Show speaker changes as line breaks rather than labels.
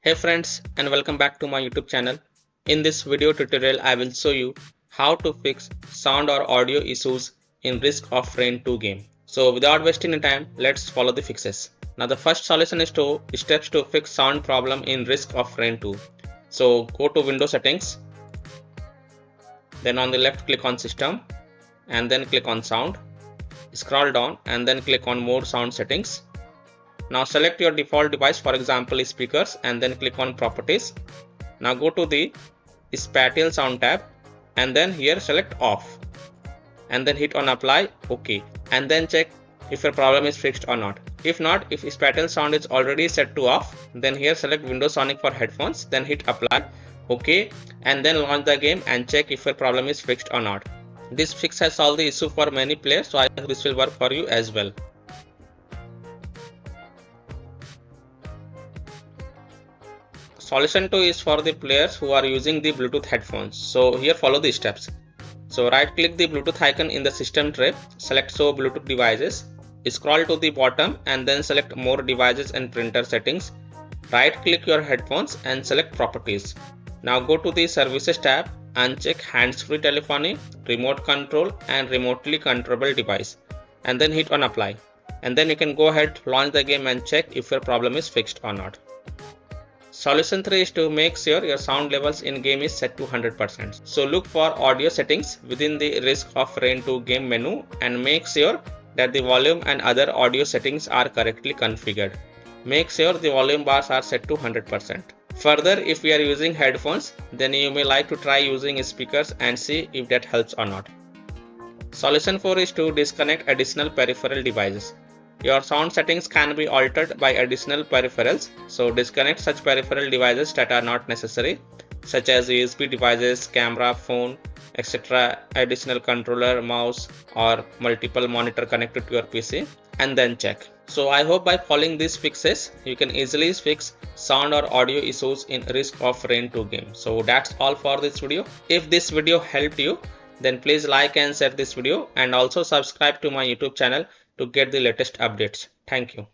Hey friends, and welcome back to my YouTube channel. In this video tutorial I will show you how to fix sound or audio issues in Risk of Rain 2 game. So without wasting any time, let's follow the fixes. Now the first solution is steps to fix sound problem in Risk of Rain 2. So go to Windows settings, then on the left click on system and then click on sound. Scroll down and then click on more sound settings. Now select your default device, for example speakers, and then click on properties. Now go to the spatial sound tab and then here select off and then hit on apply, OK, and then check if your problem is fixed or not. If not, if spatial sound is already set to off, then here select Windows Sonic for headphones, then hit apply, OK, and then launch the game and check if your problem is fixed or not. This fix has solved the issue for many players, so I hope this will work for you as well. Solution 2 is for the players who are using the Bluetooth headphones. So here follow the steps. So right click the Bluetooth icon in the system tray, select show Bluetooth devices, scroll to the bottom and then select more devices and printer settings. Right click your headphones and select properties. Now go to the services tab and check hands-free telephony, remote control and remotely controllable device, and then hit on apply. And then you can go ahead, launch the game and check if your problem is fixed or not. Solution 3 is to make sure your sound levels in game is set to 100%. So look for audio settings within the Risk of Rain 2 game menu and make sure that the volume and other audio settings are correctly configured. Make sure the volume bars are set to 100%. Further, if we are using headphones, then you may like to try using speakers and see if that helps or not. Solution 4 is to disconnect additional peripheral devices. Your sound settings can be altered by additional peripherals, so disconnect such peripheral devices that are not necessary, such as USB devices, camera, phone, etc., additional controller, mouse or multiple monitor connected to your PC, and then check. So I hope by following these fixes, you can easily fix sound or audio issues in Risk of Rain 2 game. So that's all for this video. If this video helped you, then please like and share this video and also subscribe to my YouTube channel to get the latest updates. Thank you.